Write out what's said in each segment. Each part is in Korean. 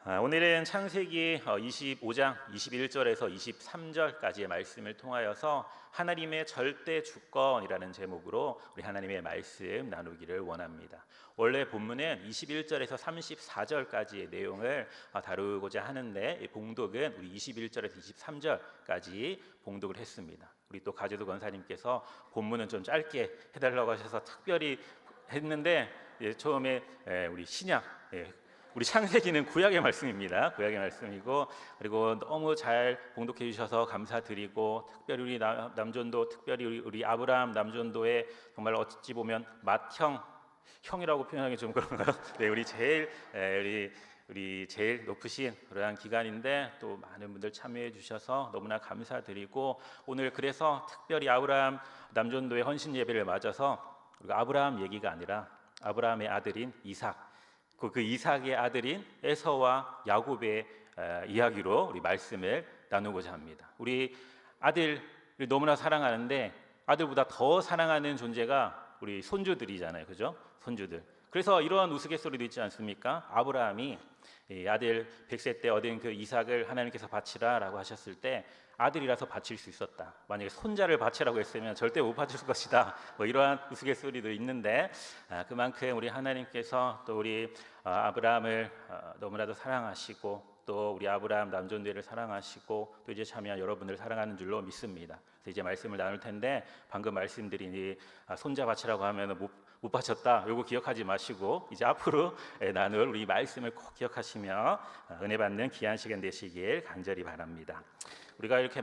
오늘은 창세기 25장 21절에서 23절까지의 말씀을 통하여서 하나님의 절대 주권이라는 제목으로 우리 하나님의 말씀 나누기를 원합니다. 원래 본문은 21절에서 34절까지의 내용을 다루고자 하는데, 이 봉독은 우리 21절에서 23절까지 봉독을 했습니다. 우리 또 가제도 권사님께서 본문은 좀 짧게 해달라고 하셔서 특별히 했는데, 처음에 우리 신약, 우리 창세기는 구약의 말씀입니다. 구약의 말씀이고, 그리고 너무 잘 봉독해 주셔서 감사드리고, 특별히 우리 남전도, 특별히 우리 아브라함 남전도의 정말 어찌 보면 맏형이라고 표현하기 좀 그런가요? 네, 우리 제일 높으신 그러한 기간인데 또 많은 분들 참여해 주셔서 너무나 감사드리고, 오늘 그래서 특별히 아브라함 남전도의 헌신 예배를 맞아서 우리가 아브라함 얘기가 아니라 아브라함의 아들인 이삭, 그 이삭의 아들인 에서와 야곱의 이야기로 우리 말씀을 나누고자 합니다. 우리 아들을 너무나 사랑하는데 아들보다 더 사랑하는 존재가 우리 손주들이잖아요, 그죠? 손주들. 그래서 이러한 우스갯소리도 있지 않습니까? 아브라함이 아들 100세 때 얻은 그 이삭을 하나님께서 바치라라고 하셨을 때 아들이라서 바칠 수 있었다. 만약에 손자를 바치라고 했으면 절대 못 바칠 것이다. 뭐 이러한 우스갯소리도 있는데, 그만큼 우리 하나님께서 또 우리 아브라함을 너무나도 사랑하시고, 또 우리 아브라함 남존대를 사랑하시고, 또 이제 참여한 여러분을 사랑하는 줄로 믿습니다. 그래서 이제 말씀을 나눌 텐데, 방금 말씀드린 이 손자 바치라고 하면 못 바쳤다, 요거 기억하지 마시고 이제 앞으로 나눌 우리 말씀을 꼭 기억하시며 은혜 받는 귀한 시간 되시길 간절히 바랍니다. 우리가 이렇게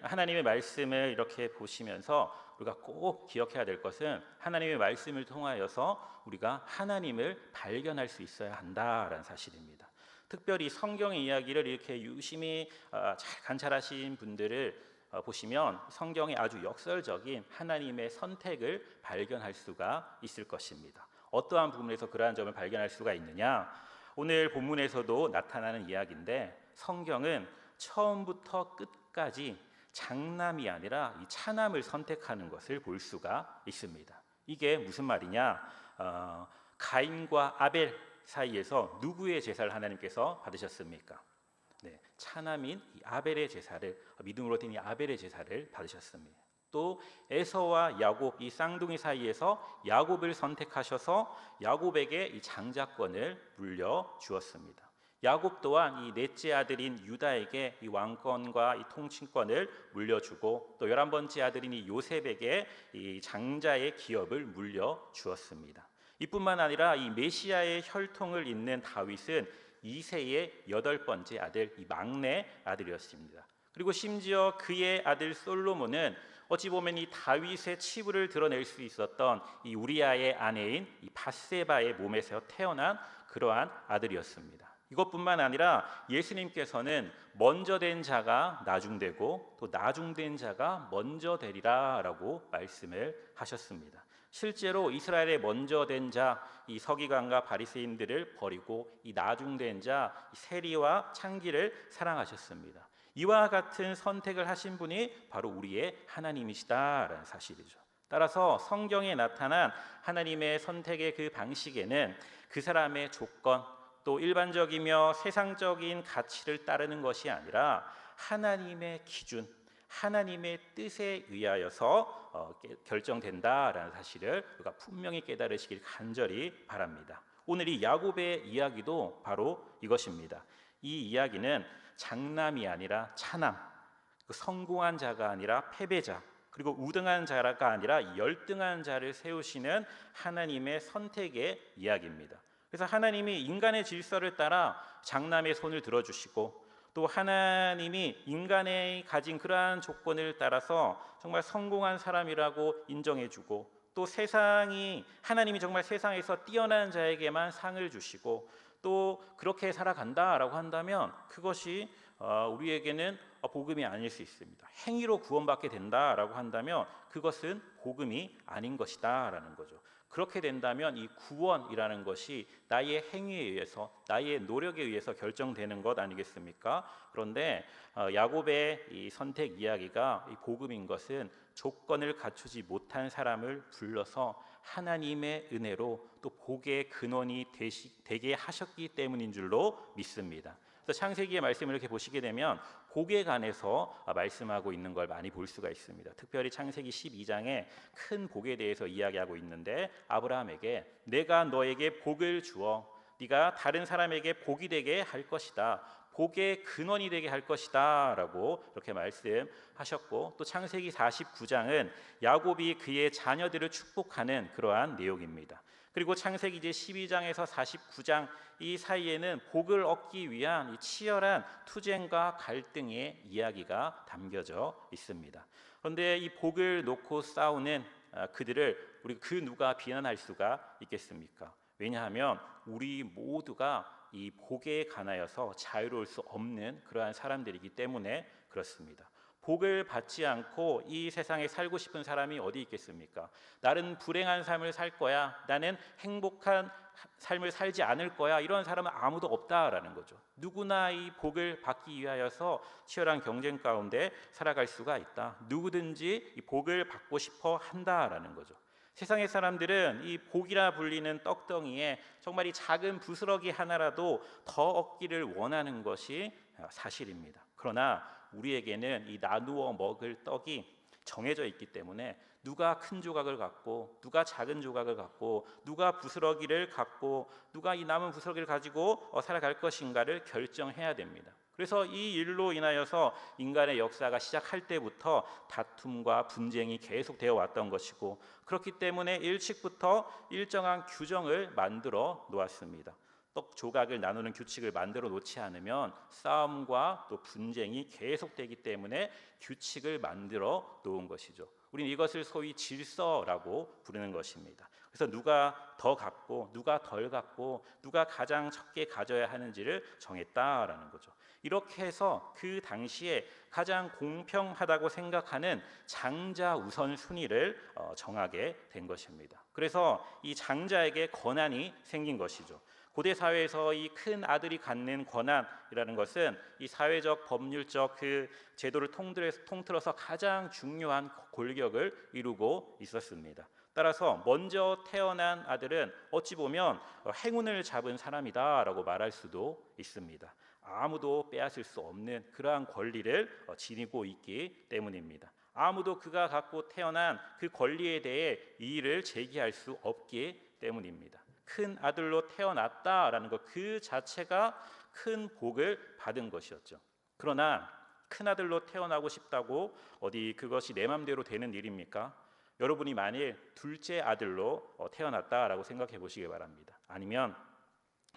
하나님의 말씀을 이렇게 보시면서 우리가 꼭 기억해야 될 것은, 하나님의 말씀을 통하여서 우리가 하나님을 발견할 수 있어야 한다라는 사실입니다. 특별히 성경의 이야기를 이렇게 유심히 잘 관찰하신 분들을 보시면 성경의 아주 역설적인 하나님의 선택을 발견할 수가 있을 것입니다. 어떠한 부분에서 그러한 점을 발견할 수가 있느냐? 오늘 본문에서도 나타나는 이야기인데, 성경은 처음부터 끝까지 장남이 아니라 이 차남을 선택하는 것을 볼 수가 있습니다. 이게 무슨 말이냐? 가인과 아벨 사이에서 누구의 제사를 하나님께서 받으셨습니까? 네, 차남인 이 아벨의 제사를, 믿음으로 된 이 아벨의 제사를 받으셨습니다. 또 에서와 야곱, 이 쌍둥이 사이에서 야곱을 선택하셔서 야곱에게 이 장자권을 물려 주었습니다. 야곱 또한 이 넷째 아들인 유다에게 이 왕권과 이 통치권을 물려주고, 또 11번째 아들인 이 요셉에게 이 장자의 기업을 물려 주었습니다. 이뿐만 아니라 이 메시아의 혈통을 잇는 다윗은 이새의 8번째 아들, 이 막내 아들이었습니다. 그리고 심지어 그의 아들 솔로몬은 어찌 보면 이 다윗의 치부를 드러낼 수 있었던 이 우리아의 아내인 이 밧세바의 몸에서 태어난 그러한 아들이었습니다. 이것뿐만 아니라 예수님께서는 먼저 된 자가 나중되고 또 나중된 자가 먼저 되리라 라고 말씀을 하셨습니다. 실제로 이스라엘의 먼저 된 자, 이 서기관과 바리새인들을 버리고 이 나중된 자, 이 세리와 창기를 사랑하셨습니다. 이와 같은 선택을 하신 분이 바로 우리의 하나님이시다라는 사실이죠. 따라서 성경에 나타난 하나님의 선택의 그 방식에는 그 사람의 조건, 또 일반적이며 세상적인 가치를 따르는 것이 아니라 하나님의 기준, 하나님의 뜻에 의하여서 결정된다라는 사실을 우리가 분명히 깨달으시길 간절히 바랍니다. 오늘 이 야곱의 이야기도 바로 이것입니다. 이 이야기는 장남이 아니라 차남, 성공한 자가 아니라 패배자, 그리고 우등한 자가 아니라 열등한 자를 세우시는 하나님의 선택의 이야기입니다. 그래서 하나님이 인간의 질서를 따라 장남의 손을 들어주시고, 또 하나님이 인간의 가진 그러한 조건을 따라서 정말 성공한 사람이라고 인정해주고, 또 하나님이 정말 세상에서 뛰어난 자에게만 상을 주시고, 또 그렇게 살아간다라고 한다면 그것이 우리에게는 복음이 아닐 수 있습니다. 행위로 구원받게 된다라고 한다면 그것은 복음이 아닌 것이다라는 거죠. 그렇게 된다면 이 구원이라는 것이 나의 행위에 의해서, 나의 노력에 의해서 결정되는 것 아니겠습니까? 그런데 야곱의 이 선택 이야기가 이 복음인 것은 조건을 갖추지 못한 사람을 불러서 하나님의 은혜로 또 복의 근원이 되게 하셨기 때문인 줄로 믿습니다. 그래서 창세기의 말씀을 이렇게 보시게 되면 복에 관해서 말씀하고 있는 걸 많이 볼 수가 있습니다. 특별히 창세기 12장에 큰 복에 대해서 이야기하고 있는데, 아브라함에게 내가 너에게 복을 주어 네가 다른 사람에게 복이 되게 할 것이다, 복의 근원이 되게 할 것이다 라고 이렇게 말씀하셨고, 또 창세기 49장은 야곱이 그의 자녀들을 축복하는 그러한 내용입니다. 그리고 창세기 이제 12장에서 49장 이 사이에는 복을 얻기 위한 이 치열한 투쟁과 갈등의 이야기가 담겨져 있습니다. 그런데 이 복을 놓고 싸우는 그들을 우리 그 누가 비난할 수가 있겠습니까? 왜냐하면 우리 모두가 이 복에 관하여서 자유로울 수 없는 그러한 사람들이기 때문에 그렇습니다. 복을 받지 않고 이 세상에 살고 싶은 사람이 어디 있겠습니까? 나는 불행한 삶을 살 거야, 나는 행복한 삶을 살지 않을 거야, 이런 사람은 아무도 없다라는 거죠. 누구나 이 복을 받기 위하여서 치열한 경쟁 가운데 살아갈 수가 있다. 누구든지 이 복을 받고 싶어 한다라는 거죠. 세상의 사람들은 이 복이라 불리는 떡덩이에 정말 이 작은 부스러기 하나라도 더 얻기를 원하는 것이 사실입니다. 그러나 우리에게는 이 나누어 먹을 떡이 정해져 있기 때문에 누가 큰 조각을 갖고 누가 작은 조각을 갖고 누가 부스러기를 갖고 누가 이 남은 부스러기를 가지고 살아갈 것인가를 결정해야 됩니다. 그래서 이 일로 인하여서 인간의 역사가 시작할 때부터 다툼과 분쟁이 계속되어 왔던 것이고, 그렇기 때문에 일찍부터 일정한 규정을 만들어 놓았습니다. 떡 조각을 나누는 규칙을 만들어 놓지 않으면 싸움과 또 분쟁이 계속되기 때문에 규칙을 만들어 놓은 것이죠. 우리는 이것을 소위 질서라고 부르는 것입니다. 그래서 누가 더 갖고 누가 덜 갖고 누가 가장 적게 가져야 하는지를 정했다라는 거죠. 이렇게 해서 그 당시에 가장 공평하다고 생각하는 장자 우선순위를 정하게 된 것입니다. 그래서 이 장자에게 권한이 생긴 것이죠. 고대 사회에서 이 큰 아들이 갖는 권한이라는 것은 이 사회적 법률적 그 제도를 통틀어서 가장 중요한 골격을 이루고 있었습니다. 따라서 먼저 태어난 아들은 어찌 보면 행운을 잡은 사람이다라고 말할 수도 있습니다. 아무도 빼앗을 수 없는 그러한 권리를 지니고 있기 때문입니다. 아무도 그가 갖고 태어난 그 권리에 대해 이의를 제기할 수 없기 때문입니다. 큰 아들로 태어났다라는 것 그 자체가 큰 복을 받은 것이었죠. 그러나 큰 아들로 태어나고 싶다고 어디 그것이 내 맘대로 되는 일입니까? 여러분이 만일 둘째 아들로 태어났다라고 생각해 보시길 바랍니다. 아니면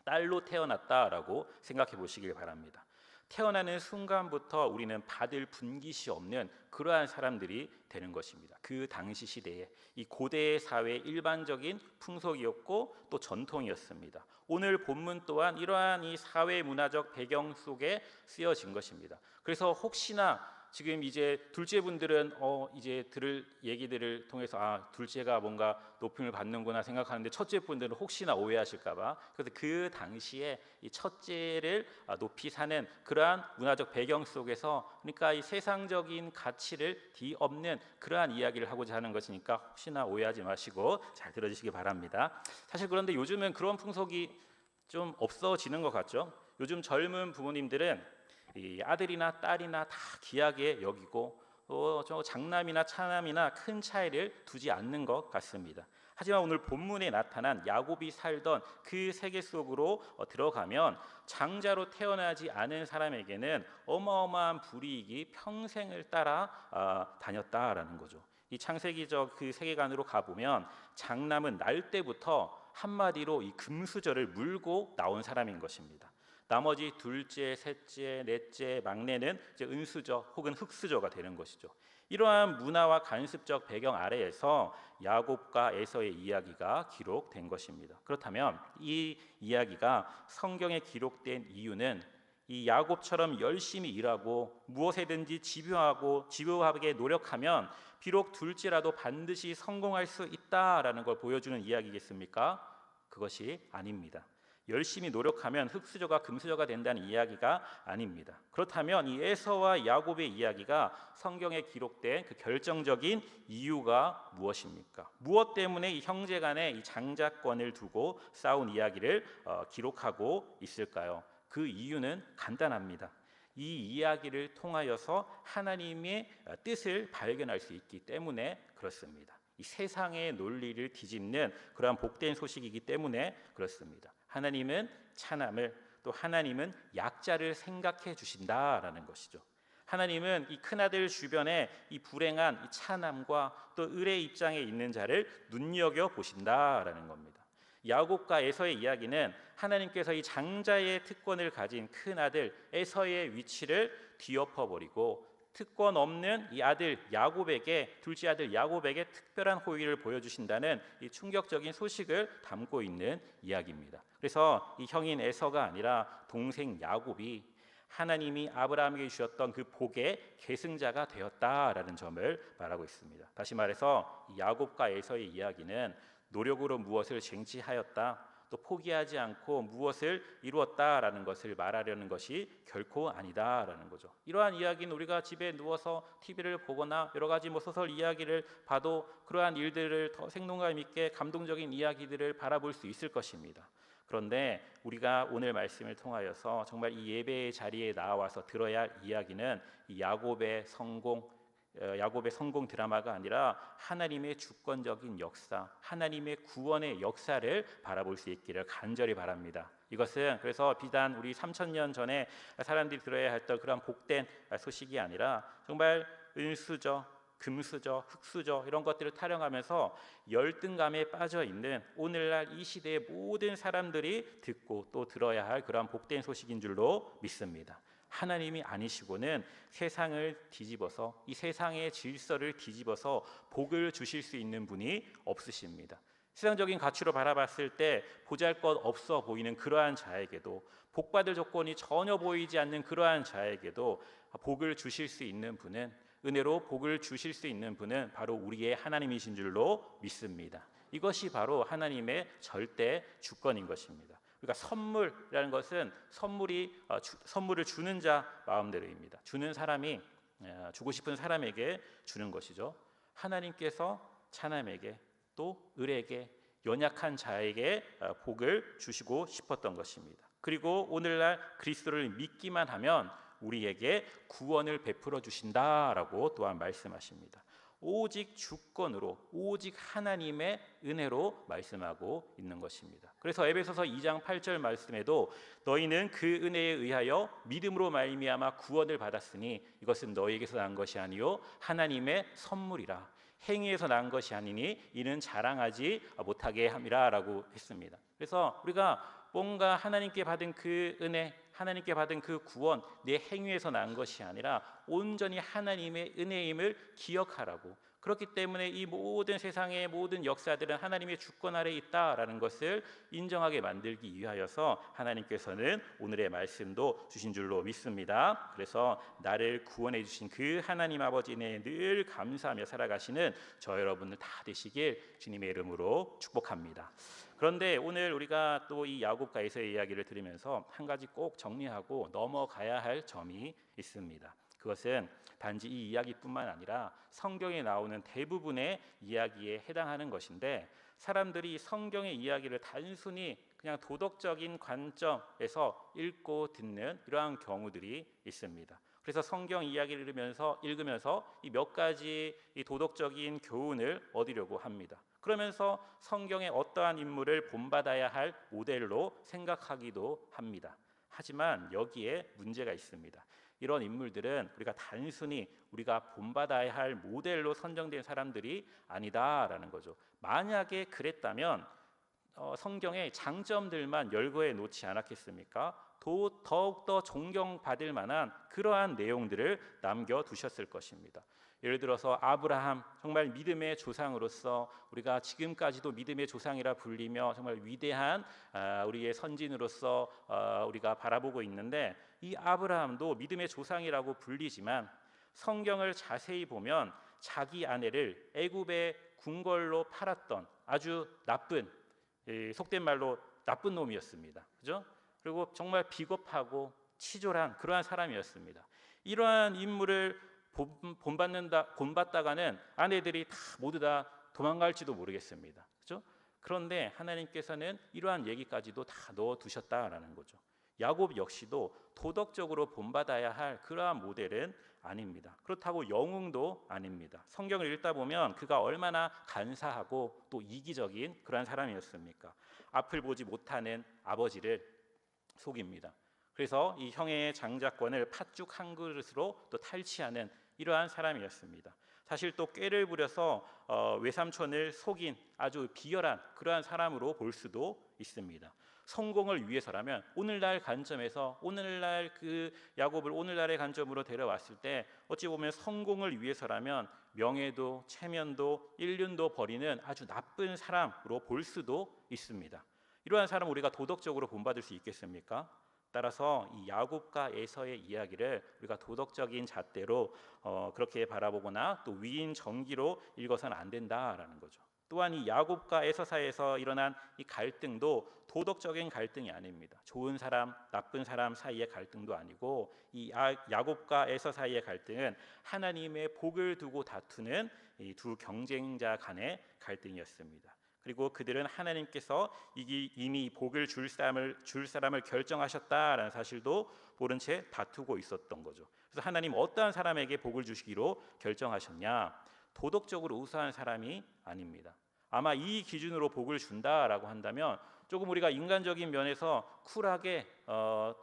딸로 태어났다라고 생각해 보시길 바랍니다. 태어나는 순간부터 우리는 받을 분깃이 없는 그러한 사람들이 되는 것입니다. 그 당시 시대에 이 고대 사회의 일반적인 풍속이었고 또 전통이었습니다. 오늘 본문 또한 이러한 이 사회 문화적 배경 속에 쓰여진 것입니다. 그래서 혹시나 지금 이제 둘째 분들은 이제 들을 얘기들을 통해서 둘째가 뭔가 높임을 받는구나 생각하는데, 첫째 분들은 혹시나 오해하실까봐, 그래서 그 당시에 이 첫째를 높이 사는 그러한 문화적 배경 속에서, 그러니까 이 세상적인 가치를 뒤엎는 그러한 이야기를 하고자 하는 것이니까 혹시나 오해하지 마시고 잘 들어주시기 바랍니다. 사실 그런데 요즘은 그런 풍속이 좀 없어지는 것 같죠. 요즘 젊은 부모님들은 이 아들이나 딸이나 다 귀하게 여기고 저 장남이나 차남이나 큰 차이를 두지 않는 것 같습니다. 하지만 오늘 본문에 나타난 야곱이 살던 그 세계 속으로 들어가면 장자로 태어나지 않은 사람에게는 어마어마한 불이익이 평생을 따라 다녔다라는 거죠. 이 창세기적 그 세계관으로 가보면 장남은 날 때부터 한마디로 이 금수저를 물고 나온 사람인 것입니다. 나머지 둘째, 셋째, 넷째, 막내는 이제 은수저 혹은 흙수저가 되는 것이죠. 이러한 문화와 관습적 배경 아래에서 야곱과 에서의 이야기가 기록된 것입니다. 그렇다면 이 이야기가 성경에 기록된 이유는 이 야곱처럼 열심히 일하고 무엇에든지 집요하게 노력하면 비록 둘째라도 반드시 성공할 수 있다라는 걸 보여주는 이야기겠습니까? 그것이 아닙니다. 열심히 노력하면 흙수저가 금수저가 된다는 이야기가 아닙니다. 그렇다면 이 에서와 야곱의 이야기가 성경에 기록된 그 결정적인 이유가 무엇입니까? 무엇 때문에 이 형제 간의 이 장자권을 두고 싸운 이야기를 기록하고 있을까요? 그 이유는 간단합니다. 이 이야기를 통하여서 하나님의 뜻을 발견할 수 있기 때문에 그렇습니다. 이 세상의 논리를 뒤집는 그러한 복된 소식이기 때문에 그렇습니다. 하나님은 차남을, 또 하나님은 약자를 생각해 주신다라는 것이죠. 하나님은 이 큰아들 주변에 이 불행한 이 차남과 또 을의 입장에 있는 자를 눈여겨 보신다라는 겁니다. 야곱과 에서의 이야기는 하나님께서 이 장자의 특권을 가진 큰아들 에서의 위치를 뒤엎어버리고 특권 없는 이 아들 야곱에게, 둘째 아들 야곱에게 특별한 호의를 보여주신다는 이 충격적인 소식을 담고 있는 이야기입니다. 그래서 이 형인 에서가 아니라 동생 야곱이 하나님이 아브라함에게 주셨던 그 복의 계승자가 되었다라는 점을 말하고 있습니다. 다시 말해서 야곱과 에서의 이야기는 노력으로 무엇을 쟁취하였다, 또 포기하지 않고 무엇을 이루었다라는 것을 말하려는 것이 결코 아니다라는 거죠. 이러한 이야기는 우리가 집에 누워서 TV를 보거나 여러 가지 소설 이야기를 봐도 그러한 일들을 더 생동감 있게 감동적인 이야기들을 바라볼 수 있을 것입니다. 그런데 우리가 오늘 말씀을 통하여서 정말 이 예배의 자리에 나와서 들어야 할 이야기는 이 야곱의 성공 드라마가 아니라 하나님의 주권적인 역사, 하나님의 구원의 역사를 바라볼 수 있기를 간절히 바랍니다. 이것은 그래서 비단 우리 3000년 전에 사람들이 들어야 했던 그런 복된 소식이 아니라 정말 은수저, 금수저, 흙수저 이런 것들을 타령하면서 열등감에 빠져 있는 오늘날 이 시대의 모든 사람들이 듣고 또 들어야 할 그런 복된 소식인 줄로 믿습니다. 하나님이 아니시고는 세상을 뒤집어서, 이 세상의 질서를 뒤집어서 복을 주실 수 있는 분이 없으십니다. 세상적인 가치로 바라봤을 때 보잘것없어 보이는 그러한 자에게도, 복받을 조건이 전혀 보이지 않는 그러한 자에게도 복을 주실 수 있는 분은, 은혜로 복을 주실 수 있는 분은 바로 우리의 하나님이신 줄로 믿습니다. 이것이 바로 하나님의 절대 주권인 것입니다. 그러니까 선물이라는 것은 선물을 주는 자 마음대로입니다. 주는 사람이 주고 싶은 사람에게 주는 것이죠. 하나님께서 차남에게, 또 을에게, 연약한 자에게 복을 주시고 싶었던 것입니다. 그리고 오늘날 그리스도를 믿기만 하면 우리에게 구원을 베풀어 주신다라고 또한 말씀하십니다. 오직 주권으로, 오직 하나님의 은혜로 말씀하고 있는 것입니다. 그래서 에베소서 2장 8절 말씀에도 너희는 그 은혜에 의하여 믿음으로 말미암아 구원을 받았으니 이것은 너희에게서 난 것이 아니요 하나님의 선물이라, 행위에서 난 것이 아니니 이는 자랑하지 못하게 함이라 라고 했습니다. 그래서 우리가 뭔가 하나님께 받은 그 은혜, 하나님께 받은 그 구원, 내 행위에서 난 것이 아니라 온전히 하나님의 은혜임을 기억하라고, 그렇기 때문에 이 모든 세상의 모든 역사들은 하나님의 주권 아래에 있다라는 것을 인정하게 만들기 위하여서 하나님께서는 오늘의 말씀도 주신 줄로 믿습니다. 그래서 나를 구원해 주신 그 하나님 아버지에 늘 감사하며 살아가시는 저 여러분들 다 되시길 주님의 이름으로 축복합니다. 그런데 오늘 우리가 또 이 야곱과 에서의 이야기를 들으면서 한 가지 꼭 정리하고 넘어가야 할 점이 있습니다. 그것은 단지 이 이야기뿐만 아니라 성경에 나오는 대부분의 이야기에 해당하는 것인데, 사람들이 성경의 이야기를 단순히 그냥 도덕적인 관점에서 읽고 듣는 이러한 경우들이 있습니다. 그래서 성경 이야기를 읽으면서 이 몇 가지 이 도덕적인 교훈을 얻으려고 합니다. 그러면서 성경의 어떠한 인물을 본받아야 할 모델로 생각하기도 합니다. 하지만 여기에 문제가 있습니다. 이런 인물들은 우리가 단순히 우리가 본받아야 할 모델로 선정된 사람들이 아니다라는 거죠. 만약에 그랬다면 성경의 장점들만 열거해 놓지 않았겠습니까? 더욱더 존경받을 만한 그러한 내용들을 남겨두셨을 것입니다. 예를 들어서 아브라함, 정말 믿음의 조상으로서 우리가 지금까지도 믿음의 조상이라 불리며 정말 위대한 우리의 선진으로서 우리가 바라보고 있는데, 이 아브라함도 믿음의 조상이라고 불리지만 성경을 자세히 보면 자기 아내를 애굽의 궁궐로 팔았던 아주 나쁜, 속된 말로 나쁜 놈이었습니다. 그죠? 그리고 정말 비겁하고 치졸한 그러한 사람이었습니다. 이러한 인물을 본받다가는 아내들이 다 모두 다 도망갈지도 모르겠습니다. 그죠? 그런데 하나님께서는 이러한 얘기까지도 다 넣어두셨다라는 거죠. 야곱 역시도 도덕적으로 본받아야 할 그러한 모델은 아닙니다. 그렇다고 영웅도 아닙니다. 성경을 읽다 보면 그가 얼마나 간사하고 또 이기적인 그러한 사람이었습니까? 앞을 보지 못하는 아버지를 속입니다. 그래서 이 형의 장자권을 팥죽 한 그릇으로 또 탈취하는 이러한 사람이었습니다. 사실 또 꾀를 부려서 외삼촌을 속인 아주 비열한 그러한 사람으로 볼 수도 있습니다. 성공을 위해서라면 오늘날 관점에서 오늘날 그 야곱을 오늘날의 관점으로 데려왔을 때 어찌 보면 성공을 위해서라면 명예도 체면도 인륜도 버리는 아주 나쁜 사람으로 볼 수도 있습니다. 이러한 사람 우리가 도덕적으로 본받을 수 있겠습니까? 따라서 이 야곱과 에서의 이야기를 우리가 도덕적인 잣대로 그렇게 바라보거나 또 위인 정기로 읽어서는 안 된다라는 거죠. 또한 이 야곱과 에서 사이에서 일어난 이 갈등도 도덕적인 갈등이 아닙니다. 좋은 사람, 나쁜 사람 사이의 갈등도 아니고 이 야곱과 에서 사이의 갈등은 하나님의 복을 두고 다투는 이 두 경쟁자 간의 갈등이었습니다. 그리고 그들은 하나님께서 이미 복을 줄 사람을 결정하셨다라는 사실도 모른 채 다투고 있었던 거죠. 그래서 하나님 어떠한 사람에게 복을 주시기로 결정하셨냐? 도덕적으로 우수한 사람이 아닙니다. 아마 이 기준으로 복을 준다라고 한다면 조금 우리가 인간적인 면에서 쿨하게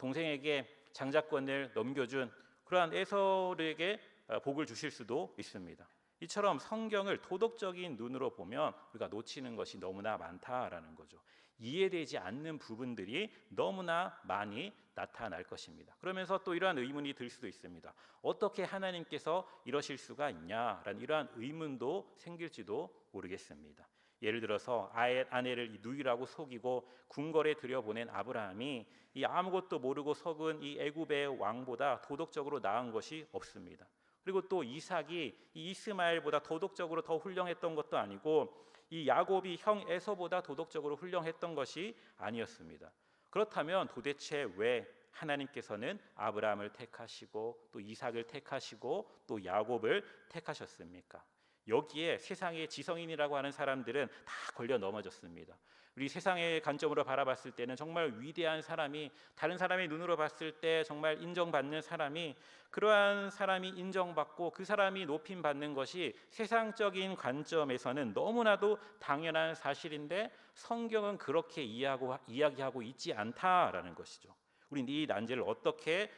동생에게 장자권을 넘겨준 그러한 에서에게 복을 주실 수도 있습니다. 이처럼 성경을 도덕적인 눈으로 보면 우리가 놓치는 것이 너무나 많다라는 거죠. 이해되지 않는 부분들이 너무나 많이 나타날 것입니다. 그러면서 또 이러한 의문이 들 수도 있습니다. 어떻게 하나님께서 이러실 수가 있냐라는 이러한 의문도 생길지도 모르겠습니다. 예를 들어서 아내를 누이라고 속이고 궁궐에 들여보낸 아브라함이 이 아무것도 모르고 속은 이 애굽의 왕보다 도덕적으로 나은 것이 없습니다. 그리고 또 이삭이 이 이스마엘보다 도덕적으로 더 훌륭했던 것도 아니고 이 야곱이 형 에서보다 도덕적으로 훌륭했던 것이 아니었습니다. 그렇다면 도대체 왜 하나님께서는 아브라함을 택하시고 또 이삭을 택하시고 또 야곱을 택하셨습니까? 여기에 세상의 지성인이라고 하는 사람들은 다 걸려 넘어졌습니다. 우리 세상의 관점으로 바라봤을 때는 정말 위대한 사람이, 다른 사람의 눈으로 봤을 때 정말 인정받는 사람이, 그러한 사람이 인정받고 그 사람이 높임받는 것이 세상적인 관점에서는 너무나도 당연한 사실인데 성경은 그렇게 이야기하고 있지 않다라는 것이죠. 우리는 이 난제를 어떻게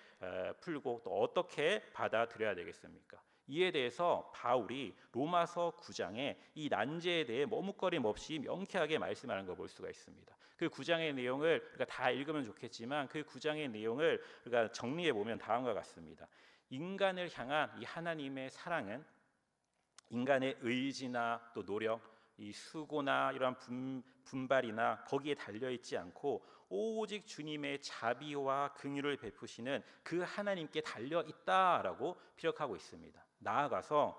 풀고 또 어떻게 받아들여야 되겠습니까? 이에 대해서 바울이 로마서 9장에 이 난제에 대해 머뭇거림 없이 명쾌하게 말씀하는 걸 볼 수가 있습니다. 그 9장의 내용을 우리가 다 읽으면 좋겠지만 그 9장의 내용을 우리가 정리해 보면 다음과 같습니다. 인간을 향한 이 하나님의 사랑은 인간의 의지나 또 노력, 이 수고나 이러한 분발이나 거기에 달려있지 않고 오직 주님의 자비와 긍휼을 베푸시는 그 하나님께 달려있다라고 피력하고 있습니다. 나아가서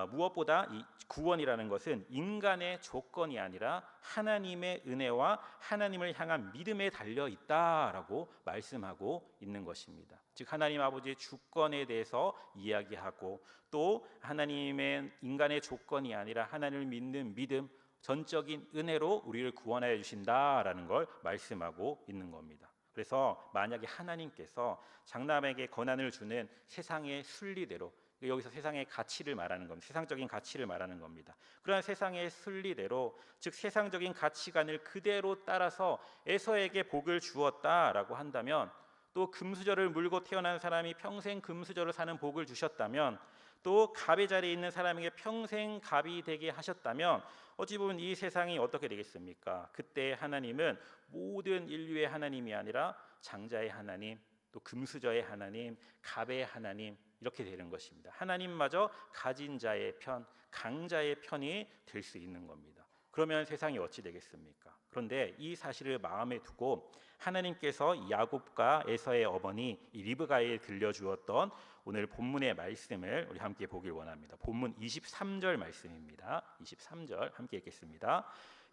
무엇보다 이 구원이라는 것은 인간의 조건이 아니라 하나님의 은혜와 하나님을 향한 믿음에 달려있다라고 말씀하고 있는 것입니다. 즉 하나님 아버지의 주권에 대해서 이야기하고 또 하나님의 인간의 조건이 아니라 하나님을 믿는 믿음, 전적인 은혜로 우리를 구원하여 주신다라는 걸 말씀하고 있는 겁니다. 그래서 만약에 하나님께서 장남에게 권한을 주는 세상의 순리대로, 여기서 세상의 가치를 말하는 겁니다. 세상적인 가치를 말하는 겁니다. 그러한 세상의 순리대로, 즉 세상적인 가치관을 그대로 따라서 에서에게 복을 주었다라고 한다면, 또 금수저를 물고 태어난 사람이 평생 금수저를 사는 복을 주셨다면, 또 갑의 자리에 있는 사람에게 평생 갑이 되게 하셨다면 어찌 보면 이 세상이 어떻게 되겠습니까? 그때 하나님은 모든 인류의 하나님이 아니라 장자의 하나님, 또 금수저의 하나님, 갑의 하나님 이렇게 되는 것입니다. 하나님마저 가진 자의 편, 강자의 편이 될 수 있는 겁니다. 그러면 세상이 어찌 되겠습니까? 그런데 이 사실을 마음에 두고 하나님께서 야곱과 에서의 어머니 이 리브가에 들려주었던 오늘 본문의 말씀을 우리 함께 보길 원합니다. 본문 23절 말씀입니다. 23절 함께 읽겠습니다.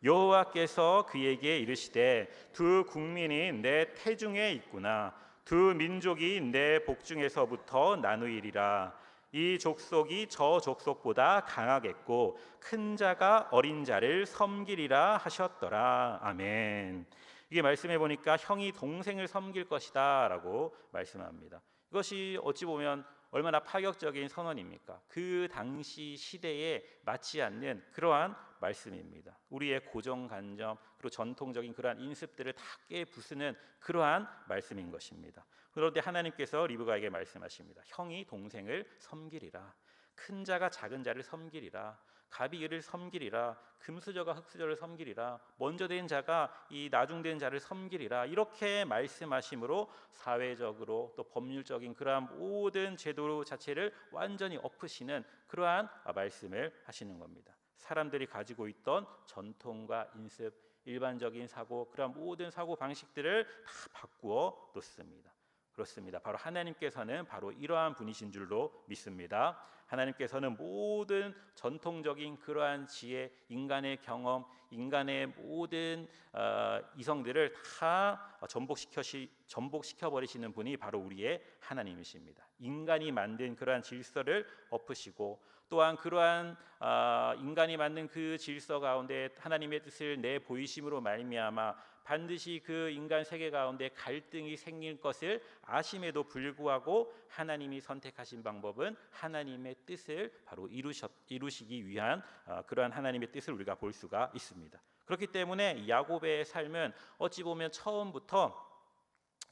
여호와께서 그에게 이르시되 두 국민이 내 태중에 있구나. 두 민족이 내 복중에서부터 나누이리라. 이 족속이 저 족속보다 강하겠고 큰 자가 어린 자를 섬기리라 하셨더라. 아멘. 이게 말씀해 보니까 형이 동생을 섬길 것이다 라고 말씀합니다. 이것이 어찌 보면 얼마나 파격적인 선언입니까? 그 당시 시대에 맞지 않는 그러한 말씀입니다. 우리의 고정관념 그리고 전통적인 그러한 인습들을 다 깨부수는 그러한 말씀인 것입니다. 그런데 하나님께서 리브가에게 말씀하십니다. 형이 동생을 섬기리라. 큰 자가 작은 자를 섬기리라. 갑이 이를 섬기리라. 금수저가 흙수저를 섬기리라. 먼저 된 자가 이 나중된 자를 섬기리라. 이렇게 말씀하심으로 사회적으로 또 법률적인 그러한 모든 제도 자체를 완전히 엎으시는 그러한 말씀을 하시는 겁니다. 사람들이 가지고 있던 전통과 인습, 일반적인 사고, 그러한 모든 사고 방식들을 다 바꾸어 놓습니다. 그렇습니다. 바로 하나님께서는 바로 이러한 분이신 줄로 믿습니다. 하나님께서는 모든 전통적인 그러한 지혜, 인간의 경험, 인간의 모든 이성들을 다 전복시켜 버리시는 분이 바로 우리의 하나님이십니다. 인간이 만든 그러한 질서를 엎으시고 또한 그러한 인간이 만든 그 질서 가운데 하나님의 뜻을 내보이심으로 말미암아 반드시 그 인간 세계 가운데 갈등이 생길 것을 아심에도 불구하고 하나님이 선택하신 방법은 하나님의 뜻을 바로 이루시기 위한 그러한 하나님의 뜻을 우리가 볼 수가 있습니다. 그렇기 때문에 야곱의 삶은 어찌 보면 처음부터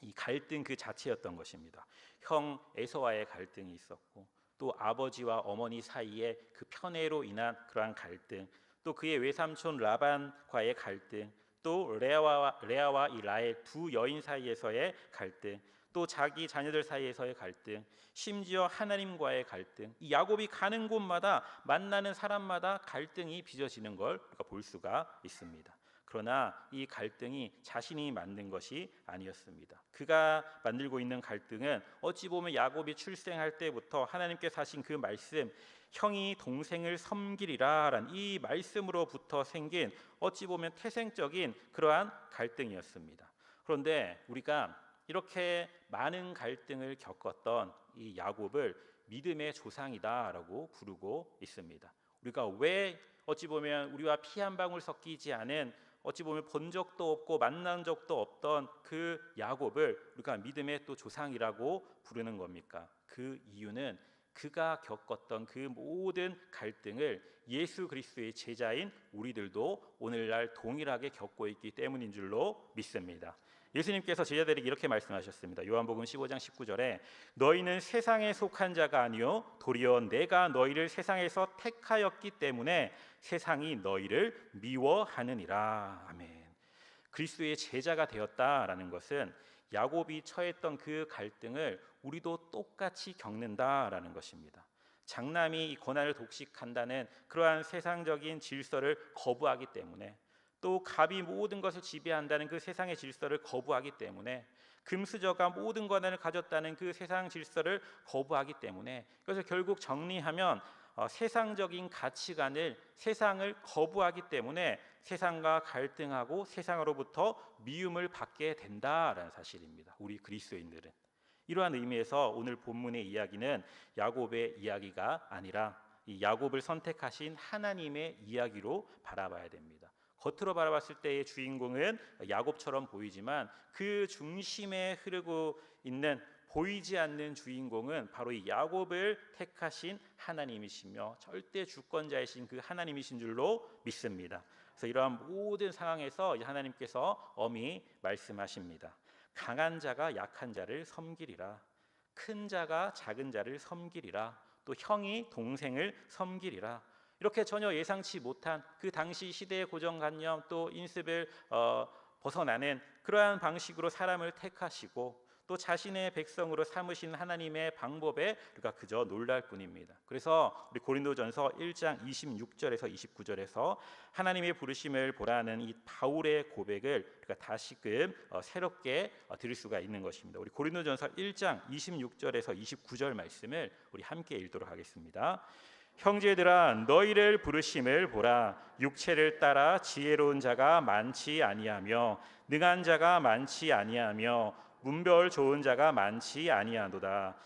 이 갈등 그 자체였던 것입니다. 형 에서와의 갈등이 있었고 또 아버지와 어머니 사이에 그 편애로 인한 그러한 갈등, 또 그의 외삼촌 라반과의 갈등, 또 레아와 이 라헬 두 여인 사이에서의 갈등, 또 자기 자녀들 사이에서의 갈등, 심지어 하나님과의 갈등, 이 야곱이 가는 곳마다 만나는 사람마다 갈등이 빚어지는 걸 우리가 볼 수가 있습니다. 그러나 이 갈등이 자신이 만든 것이 아니었습니다. 그가 만들고 있는 갈등은 어찌 보면 야곱이 출생할 때부터 하나님께서 하신 그 말씀, 형이 동생을 섬기리라라는 이 말씀으로부터 생긴 어찌 보면 태생적인 그러한 갈등이었습니다. 그런데 우리가 이렇게 많은 갈등을 겪었던 이 야곱을 믿음의 조상이다라고 부르고 있습니다. 우리가 왜 어찌 보면 우리와 피 한 방울 섞이지 않은 어찌 보면 본 적도 없고 만난 적도 없던 그 야곱을 우리가 믿음의 또 조상이라고 부르는 겁니까? 그 이유는 그가 겪었던 그 모든 갈등을 예수 그리스도의 제자인 우리들도 오늘날 동일하게 겪고 있기 때문인 줄로 믿습니다. 예수님께서 제자들에게 이렇게 말씀하셨습니다. 요한복음 15장 19절에 너희는 세상에 속한 자가 아니요 도리어 내가 너희를 세상에서 택하였기 때문에 세상이 너희를 미워하느니라. 아멘. 그리스도의 제자가 되었다라는 것은 야곱이 처했던 그 갈등을 우리도 똑같이 겪는다라는 것입니다. 장남이 이 고난을 독식한다는 그러한 세상적인 질서를 거부하기 때문에, 또 갑이 모든 것을 지배한다는 그 세상의 질서를 거부하기 때문에, 금수저가 모든 권한을 가졌다는 그 세상 질서를 거부하기 때문에, 그래서 결국 정리하면 세상적인 가치관을, 세상을 거부하기 때문에 세상과 갈등하고 세상으로부터 미움을 받게 된다라는 사실입니다. 우리 그리스도인들은. 이러한 의미에서 오늘 본문의 이야기는 야곱의 이야기가 아니라 이 야곱을 선택하신 하나님의 이야기로 바라봐야 됩니다. 겉으로 바라봤을 때의 주인공은 야곱처럼 보이지만 그 중심에 흐르고 있는 보이지 않는 주인공은 바로 이 야곱을 택하신 하나님이시며 절대 주권자이신 그 하나님이신 줄로 믿습니다. 그래서 이러한 모든 상황에서 하나님께서 엄히 말씀하십니다. 강한 자가 약한 자를 섬기리라. 큰 자가 작은 자를 섬기리라. 또 형이 동생을 섬기리라. 이렇게 전혀 예상치 못한 그 당시 시대의 고정관념 또 인습을 벗어나는 그러한 방식으로 사람을 택하시고 또 자신의 백성으로 삼으신 하나님의 방법에 우리가 그저 놀랄 뿐입니다. 그래서 우리 고린도전서 1장 26절에서 29절에서 하나님의 부르심을 보라는 이 바울의 고백을 우리가 다시금 새롭게 들을 수가 있는 것입니다. 우리 고린도전서 1장 26절에서 29절 말씀을 우리 함께 읽도록 하겠습니다. 형제들아 너희를 부르심을 보라. 육체를 따라 지혜로운 자가 많지 아니하며 능한 자가 많지 아니하며 문별 좋은 자가 많지 아니하도다.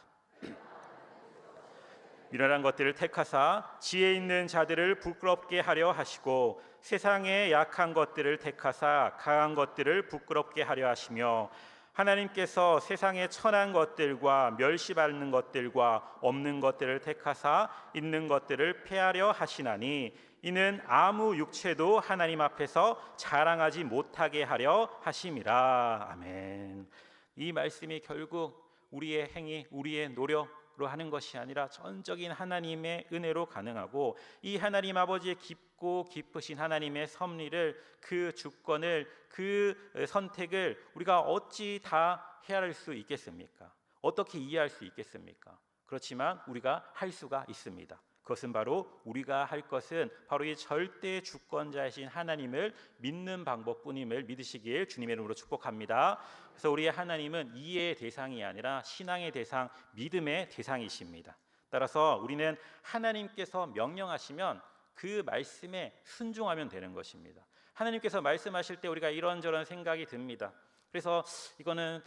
미련한 것들을 택하사 지혜 있는 자들을 부끄럽게 하려 하시고 세상의 약한 것들을 택하사 강한 것들을 부끄럽게 하려 하시며 하나님께서 세상의 천한 것들과 멸시받는 것들과 없는 것들을 택하사 있는 것들을 폐하려 하시나니 이는 아무 육체도 하나님 앞에서 자랑하지 못하게 하려 하심이라. 아멘. 이 말씀이 결국 우리의 행위, 우리의 노력으로 하는 것이 아니라 전적인 하나님의 은혜로 가능하고 이 하나님 아버지의 깊고 깊으신 하나님의 섭리를, 그 주권을, 그 선택을 우리가 어찌 다 헤아릴 수 있겠습니까? 어떻게 이해할 수 있겠습니까? 그렇지만 우리가 할 수가 있습니다. 그것은 바로 우리가 할 것은 바로 이 절대 주권자이신 하나님을 믿는 방법뿐임을 믿으시길 주님의 이름으로 축복합니다. 그래서 우리의 하나님은 이해의 대상이 아니라 신앙의 대상, 믿음의 대상이십니다. 따라서 우리는 하나님께서 명령하시면 그 말씀에 순종하면 되는 것입니다. 하나님께서 말씀하실 때 우리가 이런저런 생각이 듭니다. 그래서 이거는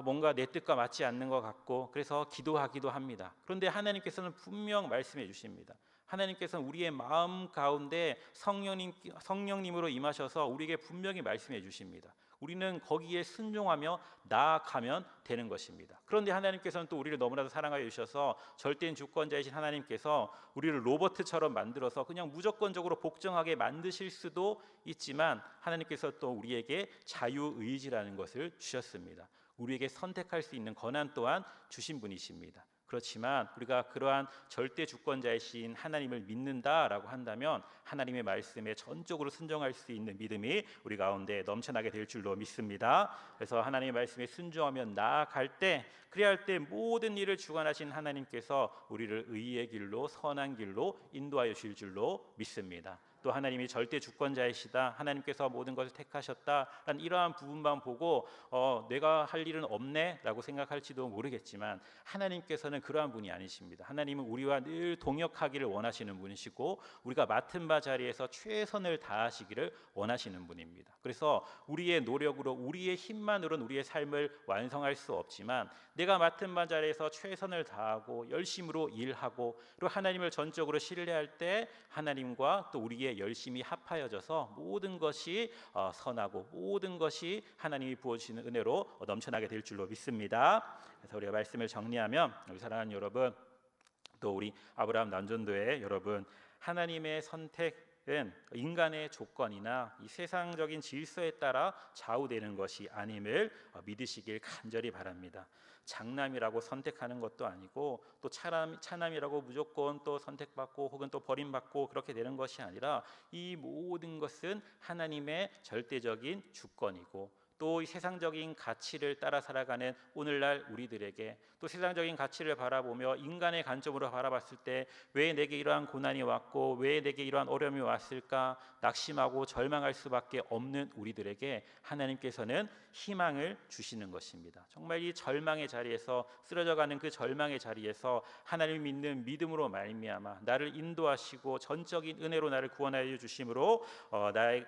뭔가 내 뜻과 맞지 않는 것 같고 그래서 기도하기도 합니다. 그런데 하나님께서는 분명 말씀해 주십니다. 하나님께서는 우리의 마음 가운데 성령님으로 임하셔서 우리에게 분명히 말씀해 주십니다. 우리는 거기에 순종하며 나아가면 되는 것입니다. 그런데 하나님께서는 또 우리를 너무나도 사랑하여 주셔서 절대인 주권자이신 하나님께서 우리를 로봇처럼 만들어서 그냥 무조건적으로 복종하게 만드실 수도 있지만 하나님께서 또 우리에게 자유의지라는 것을 주셨습니다. 우리에게 선택할 수 있는 권한 또한 주신 분이십니다. 그렇지만 우리가 그러한 절대 주권자이신 하나님을 믿는다라고 한다면 하나님의 말씀에 전적으로 순종할 수 있는 믿음이 우리 가운데 넘쳐나게 될 줄로 믿습니다. 그래서 하나님의 말씀에 순종하며 나아갈 때, 그리할 때 모든 일을 주관하신 하나님께서 우리를 의의 길로, 선한 길로 인도하여 주실 줄로 믿습니다. 또 하나님이 절대 주권자이시다, 하나님께서 모든 것을 택하셨다라는 이러한 부분만 보고 내가 할 일은 없네 라고 생각할지도 모르겠지만 하나님께서는 그러한 분이 아니십니다. 하나님은 우리와 늘 동역하기를 원하시는 분이시고 우리가 맡은 바 자리에서 최선을 다하시기를 원하시는 분입니다. 그래서 우리의 노력으로, 우리의 힘만으로는 우리의 삶을 완성할 수 없지만 내가 맡은 바 자리에서 최선을 다하고 열심으로 일하고 그리고 하나님을 전적으로 신뢰할 때 하나님과 또 우리의 열심히 합하여져서 모든 것이 선하고 모든 것이 하나님이 부어주시는 은혜로 넘쳐나게 될 줄로 믿습니다. 그래서 우리가 말씀을 정리하면, 우리 사랑하는 여러분, 또 우리 아브라함 남전도의 여러분, 하나님의 선택은 인간의 조건이나 이 세상적인 질서에 따라 좌우되는 것이 아님을 믿으시길 간절히 바랍니다. 장남이라고 선택하는 것도 아니고 또 차남이라고 무조건 또 선택받고 혹은 또 버림받고 그렇게 되는 것이 아니라 이 모든 것은 하나님의 절대적인 주권이고 또 이 세상적인 가치를 따라 살아가는 오늘날 우리들에게 또 세상적인 가치를 바라보며 인간의 관점으로 바라봤을 때 왜 내게 이러한 고난이 왔고 왜 내게 이러한 어려움이 왔을까 낙심하고 절망할 수밖에 없는 우리들에게 하나님께서는 희망을 주시는 것입니다. 정말 이 절망의 자리에서, 쓰러져가는 그 절망의 자리에서 하나님을 믿는 믿음으로 말미암아 나를 인도하시고 전적인 은혜로 나를 구원하여 주심으로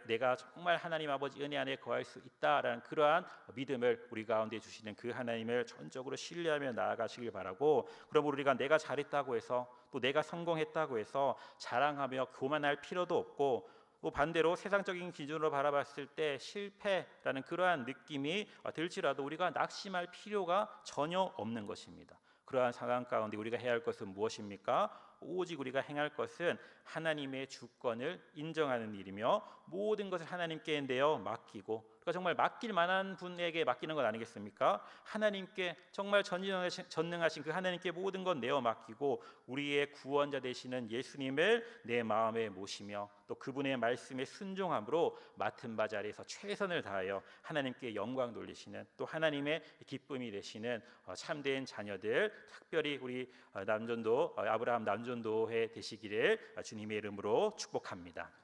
내가 정말 하나님 아버지 은혜 안에 거할 수 있다라는 그러한 믿음을 우리 가운데 주시는 그 하나님을 전적으로 신뢰하며 나아가시길 바라고, 그러므로 우리가 내가 잘했다고 해서 또 내가 성공했다고 해서 자랑하며 교만할 필요도 없고 또 반대로 세상적인 기준으로 바라봤을 때 실패라는 그러한 느낌이 들지라도 우리가 낙심할 필요가 전혀 없는 것입니다. 그러한 상황 가운데 우리가 해야 할 것은 무엇입니까? 오직 우리가 행할 것은 하나님의 주권을 인정하는 일이며 모든 것을 하나님께 내어 맡기고, 그러니까 정말 맡길 만한 분에게 맡기는 것 아니겠습니까? 하나님께, 정말 전능하신 그 하나님께 모든 것 내어 맡기고 우리의 구원자 되시는 예수님을 내 마음에 모시며 또 그분의 말씀에 순종함으로 맡은 바 자리에서 최선을 다하여 하나님께 영광 돌리시는, 또 하나님의 기쁨이 되시는 참된 자녀들, 특별히 우리 아브라함 남전도회 되시기를 주님의 이름으로 축복합니다.